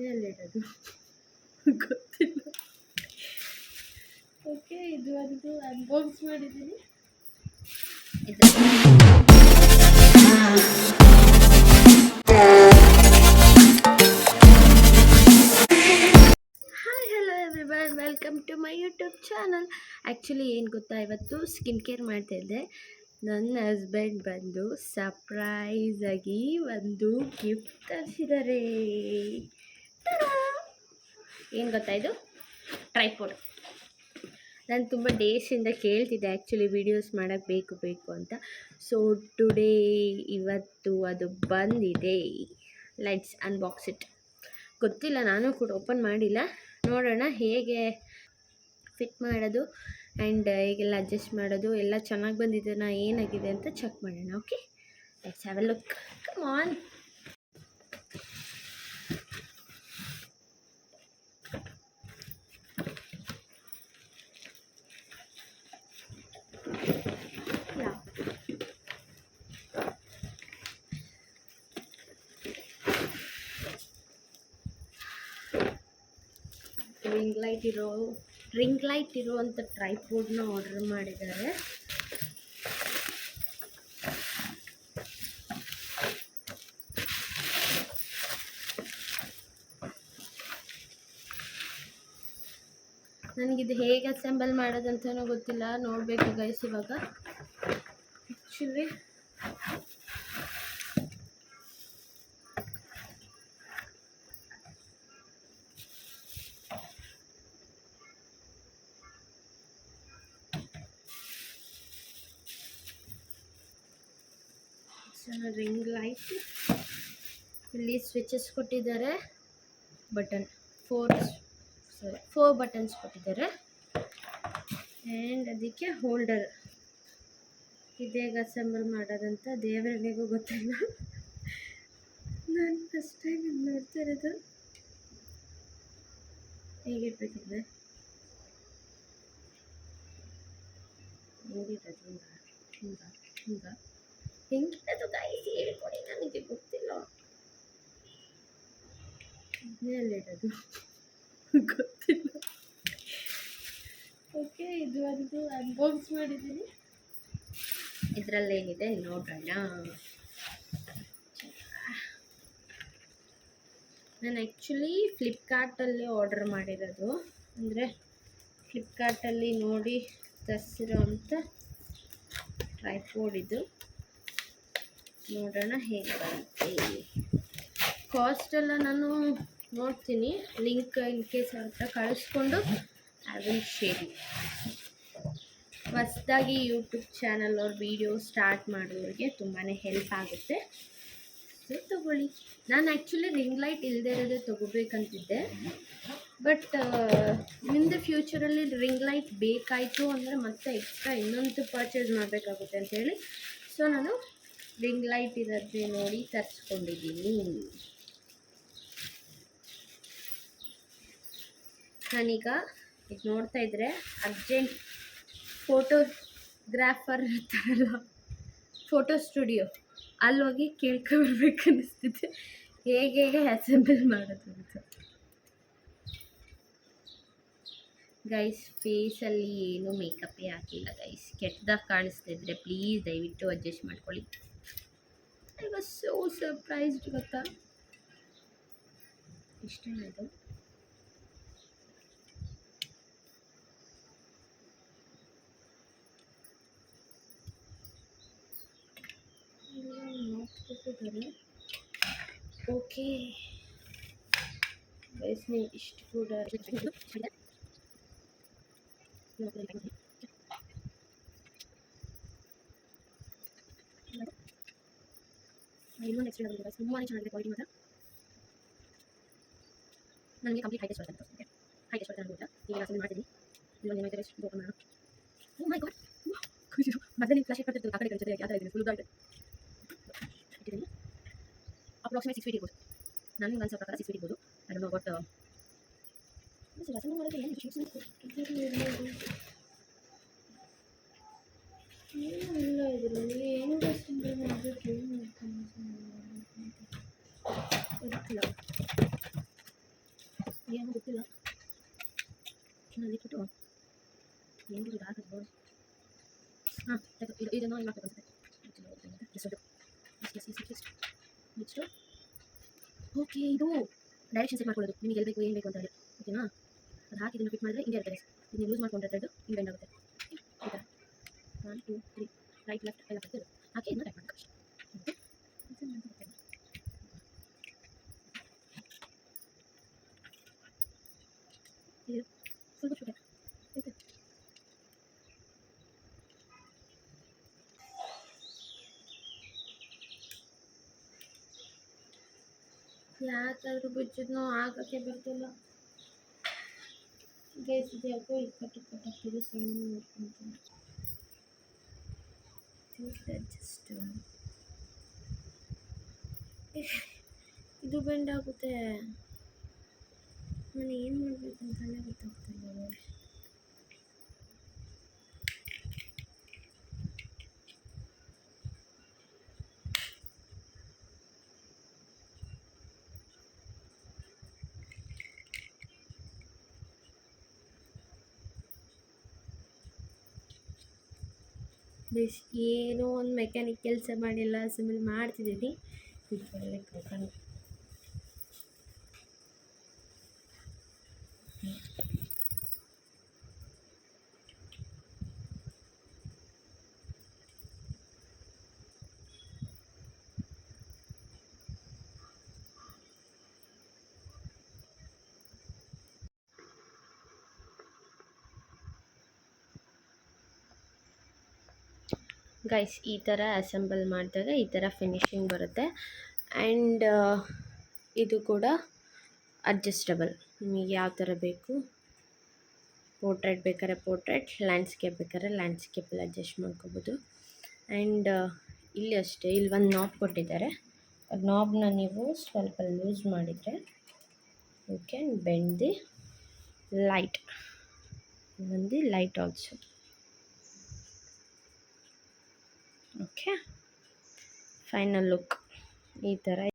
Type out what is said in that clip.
ಎಲ್ಲಿಡೋದು ಗೊತ್ತಿಲ್ಲ. ಓಕೆ, ಇದು ಒಂದು ಅನ್ಬಾಕ್ಸ್ ಮಾಡಿದ್ದೀನಿ. Hi, hello everyone, welcome to my YouTube channel. Actually ಏನು ಗೊತ್ತಾ, ಇವತ್ತು ಸ್ಕಿನ್ ಕೇರ್ ಮಾಡ್ತಾಯಿದ್ದೆ. ನನ್ನ ಹಸ್ಬೆಂಡ್ ಬಂದು ಸರ್ಪ್ರೈಸಾಗಿ ಒಂದು ಗಿಫ್ಟ್ ತರಿಸಿದ್ದಾರೆ. ಏನು ಗೊತ್ತಾ, ಇದು ಟ್ರೈಪೋಡ್. ನಾನು ತುಂಬ ಡೇಸಿಂದ ಕೇಳ್ತಿದ್ದೆ ಆ್ಯಕ್ಚುಲಿ ವೀಡಿಯೋಸ್ ಮಾಡೋಕ್ಕೆ ಬೇಕು ಅಂತ. ಸೊ ಟುಡೇ ಇವತ್ತು ಅದು ಬಂದಿದೆ. Let's unbox it. ಗೊತ್ತಿಲ್ಲ, ನಾನು ಕೂಡ ಓಪನ್ ಮಾಡಿಲ್ಲ. ನೋಡೋಣ ಹೇಗೆ ಫಿಟ್ ಮಾಡೋದು ಆ್ಯಂಡ್ ಹೇಗೆಲ್ಲ ಅಡ್ಜಸ್ಟ್ ಮಾಡೋದು ಎಲ್ಲ ಚೆನ್ನಾಗಿ ಬಂದಿದೆ, ಏನಾಗಿದೆ ಅಂತ ಚೆಕ್ ಮಾಡೋಣ. Okay, let's have A look. Come on. Ring light ಇರುವಂಥ ಟ್ರೈಪೋಡ್ನ ಆರ್ಡರ್ ಮಾಡಿದ್ದಾರೆ. ನನಗಿದು ಹೇಗೆ ಅಸೆಂಬಲ್ ಮಾಡೋದಂತನೂ ಗೊತ್ತಿಲ್ಲ, ನೋಡಬೇಕು ಗೈಸ್. ಇವಾಗ ಆ್ಯಕ್ಚುಲಿ ರಿಂಗ್ ಲೈಟ್, ಇಲ್ಲಿ ಸ್ವಿಚಸ್ ಕೊಟ್ಟಿದ್ದಾರೆ, ಬಟನ್ 4 ಬಟನ್ಸ್ ಕೊಟ್ಟಿದ್ದಾರೆ ಆ್ಯಂಡ್ ಅದಕ್ಕೆ ಹೋಲ್ಡರ್. ಇದೇಗ ಅಸೆಂಬಲ್ ಮಾಡೋದಂತ ದೇವರಿಗೂ ಗೊತ್ತಿಲ್ಲ, ನಾನು ಫಸ್ಟ್ ಟೈಮ್ ನೋಡ್ತಾ ಇರೋದು. ಹೇಗಿರ್ಬೇಕಿದೆ, ಹೆಂಗಿರೋದು ಹೆಂಗಿರೋದು ಗೈಸ್ ಹೇಳ್ಕೊಡಿ, ನನಗೆ ಗೊತ್ತಿಲ್ಲ. ಎಲ್ಲಿಡೋದು ಗೊತ್ತಿಲ್ಲ. ಓಕೆ, ಇದು ಒಂದು ಅನ್ಬಾಕ್ಸ್ ಮಾಡಿದ್ದೀನಿ. ಇದರಲ್ಲೇನಿದೆ ನೋಡೋಣ. ನಾನು ಆ್ಯಕ್ಚುಲಿ ಫ್ಲಿಪ್ಕಾರ್ಟಲ್ಲಿ ಆರ್ಡರ್ ಮಾಡಿರೋದು, ಅಂದರೆ ಫ್ಲಿಪ್ಕಾರ್ಟಲ್ಲಿ ನೋಡಿ ತರಿಸಿರೋ ಅಂಥ ಟ್ರೈಪೋಡ್ ಇದು. ನೋಡೋಣ ಹೇಗೆ ಬರುತ್ತೆ. ಕಾಸ್ಟೆಲ್ಲ ನಾನು ನೋಡ್ತೀನಿ, ಲಿಂಕ್ ಇನ್ ಕೇಸ್ ಅವ್ರ ಹತ್ರ ಕಳಿಸ್ಕೊಂಡು ಐ ವಿಲ್ ಶೇರ್ ಯು. ಹೊಸದಾಗಿ ಯೂಟ್ಯೂಬ್ ಚಾನಲ್ ಅವ್ರ ವೀಡಿಯೋ ಸ್ಟಾರ್ಟ್ ಮಾಡೋರಿಗೆ ತುಂಬಾ ಹೆಲ್ಪ್ ಆಗುತ್ತೆ. ಸೊ ತೊಗೊಳ್ಳಿ. ನಾನು ಆ್ಯಕ್ಚುಲಿ ರಿಂಗ್ ಲೈಟ್ ಇಲ್ಲದೆ ಇರೋದೇ ತೊಗೋಬೇಕಂತಿದ್ದೆ, ಬಟ್ ಮುಂದೆ ಫ್ಯೂಚರಲ್ಲಿ ರಿಂಗ್ ಲೈಟ್ ಬೇಕಾಯಿತು ಅಂದರೆ ಮತ್ತೆ ಎಕ್ಸ್ಟ್ರಾ ಇನ್ನೊಂದು ಪರ್ಚೇಸ್ ಮಾಡಬೇಕಾಗುತ್ತೆ ಅಂಥೇಳಿ ಸೊ ನಾನು ರಿಂಗ್ ಲೈಟ್ ಇರೋದೇ ನೋಡಿ ತರಿಸ್ಕೊಂಡಿದ್ದೀನಿ. ನಾನೀಗ ಇದು ನೋಡ್ತಾ ಇದ್ದರೆ ಅರ್ಜೆಂಟ್ ಫೋಟೋಗ್ರಾಫರ್ ಇರ್ತಾರಲ್ಲ, ಫೋಟೋ ಸ್ಟುಡಿಯೋ, ಅಲ್ಲಿ ಹೋಗಿ ಕೇಳ್ಕೊಬರ್ಬೇಕು ಅನ್ನಿಸ್ತಿದೆ ಹೇಗೆ ಅಸೆಂಬಲ್ ಮಾಡೋದು ಅಂತ. ಗೈಸ್, ಫೇಸಲ್ಲಿ ಏನೂ ಮೇಕಪ್ಪೇ ಹಾಕಿಲ್ಲ ಗೈಸ್. ಕೆಟ್ಟದಾಗಿ ಕಾಣಿಸ್ತಿದ್ರೆ ಪ್ಲೀಸ್ ದಯವಿಟ್ಟು ಅಡ್ಜಸ್ಟ್ ಮಾಡ್ಕೊಳ್ಳಿ. ಐ ವಾಸ್ ಸೋ ಸರ್ಪ್ರೈಸ್ಡ್ ಗೊತ್ತಾ. ಇಷ್ಟೇನದು ಓಕೆ ಗೈಸ್, ನೀವು ಇಷ್ಟು ಕೂಡ ಇನ್ನೊಂದು ನೆಕ್ಸ್ಟ್ ಇಡೋದು ತುಂಬಾ ಚೆನ್ನಾಗಿದೆ ಕ್ವಾಲಿಟಿ ಮಾತ್ರ. ನನಗೆ ಕಂಪ್ಲೀಟ್ ಹೈ ಟೆಸ್ಟ್ ಬರುತ್ತೆ. ಹೈ ಟೆಸ್ಟ್ ಬರುತ್ತೆ ಅಂತ ಈಗ ನಾನು ಮಾಡ್ತೀನಿ. ಇಲ್ಲೊಂದು ಏನಾಯ್ತು ಟೆಸ್ಟ್ ಓಪನ್ ಮಾಡೋಣ. ಓ ಮೈ ಗಾಡ್, ಮತ್ತೆ ನೀವು ಫ್ಲಾಶ್ ಇಟ್ಟಿರ್ತೀವಿ ಆ ಕಡೆ ಕಳಿಸಿದ್ರೆ ಯಾವ ಥರ ಇದೆ ಫುಲ್ ಆಗಿದೆ. ಇಟ್ಟಿದ್ದೀನಿ ಅಪ್ರಾಕ್ಸಿಮೇಟ್ 6 ಫೀಟ್ ಇರ್ಬೋದು. ನನಗೆ ಒಂದು ಪ್ರಕಾರ 6 ಫೀಟ್ ಇರ್ಬೋದು. ಐ ಡೋಂಟ್ ನೋ ಬಟ್ ರಸನ ಮಾಡೋಕ್ಕೆ ಏನು ಇಲ್ಲ, ಇದರಲ್ಲಿ ಏನು ಅಸೆಂಬಲ್ ಮಾಡಬೇಕು ಗೊತ್ತಿಲ್ಲ. ನೆಕ್ಸ್ಟು ಓಕೆ, ಇದು ಡೈರೆಕ್ಷನ್ ಸೆಟ್ ಮಾಡ್ಕೊಳ್ಳೋದು, ನಿಮಗೆ ಎಲ್ಲಿ ಬೇಕು ಏನು ಬೇಕು ಅಂತ ಹೇಳಿ. ಓಕೆನಾ? ಅದು ಹಾಕಿ ಇದನ್ನು ಫಿಟ್ ಮಾಡಿದ್ರೆ ಹಿಂಗೆ ಇರ್ತದೆ. ಇದನ್ನು ಲೂಸ್ ಮಾಡ್ಕೊಂಡ್ರೆ ಥ್ರೆಡ್ ಹಿಂಗೆ ಬೆಂಡ್ ಆಗುತ್ತೆ. ಈ ಥರ 1 2 3 ರೈಟ್ ಲೆಫ್ಟ್ ಎಲ್ಲ ಬರ್ತದೆ. ಹಾಕಿ ಇದನ್ನು ಟೈಟ್ ಮಾಡಬೇಕು ಅಷ್ಟೇ. ಇದು ಸ್ವಲ್ಪ ಶುಗರ್ ಯಾಕಾದ್ರೂ ಬಿಚ್ಚಿದ್ನೋ ಆಗೋಕ್ಕೆ ಬರ್ತಿಲ್ಲ ಗೈಸ್. ಇದು ಯಾಕೋ ಇಕ್ಕಟ್ಟಾಗ್ತಿದೆ, ಸುಮ್ಮನೆ ನೋಡ್ಕೊಂತೀನಿ. ಜಸ್ಟ್ ಇದು ಬೆಂಡ್ ಆಗುತ್ತೆ. ನಾನು ಏನು ಮಾಡಬೇಕು ಅಂತಲೇ ಗೊತ್ತಾಗ್ತಿಲ್ಲ. ಏನೋ ಒಂದು ಮೆಕ್ಯಾನಿಕ್ ಕೆಲಸ ಮಾಡಿಲ್ಲ, ಸುಮ್ಮನೆ ಮಾಡ್ತಿದ್ದೀನಿ. ಗೈಸ್, ಈ ಥರ ಅಸೆಂಬಲ್ ಮಾಡಿದಾಗ ಈ ಥರ ಫಿನಿಶಿಂಗ್ ಬರುತ್ತೆ. ಆ್ಯಂಡ್ ಇದು ಕೂಡ ಅಡ್ಜಸ್ಟಬಲ್, ನಿಮಗೆ ಯಾವ ಥರ ಬೇಕು. ಪೋರ್ಟ್ರೇಟ್ ಬೇಕಾದ್ರೆ ಪೋರ್ಟ್ರೇಟ್, ಲ್ಯಾಂಡ್ಸ್ಕೇಪ್ ಬೇಕಾದ್ರೆ ಲ್ಯಾಂಡ್ಸ್ಕೇಪಲ್ಲಿ ಅಡ್ಜಸ್ಟ್ ಮಾಡ್ಕೋಬೋದು. ಆ್ಯಂಡ್ ಇಲ್ಲಿ ಅಷ್ಟೇ, ಇಲ್ಲಿ ಒಂದು ನಾಬ್ ಕೊಟ್ಟಿದ್ದಾರೆ. ನಾಬ್ನ ನೀವು ಸ್ವಲ್ಪ ಲೂಸ್ ಮಾಡಿದರೆ you can bend the light also. Okay, final look ಈ ಥರ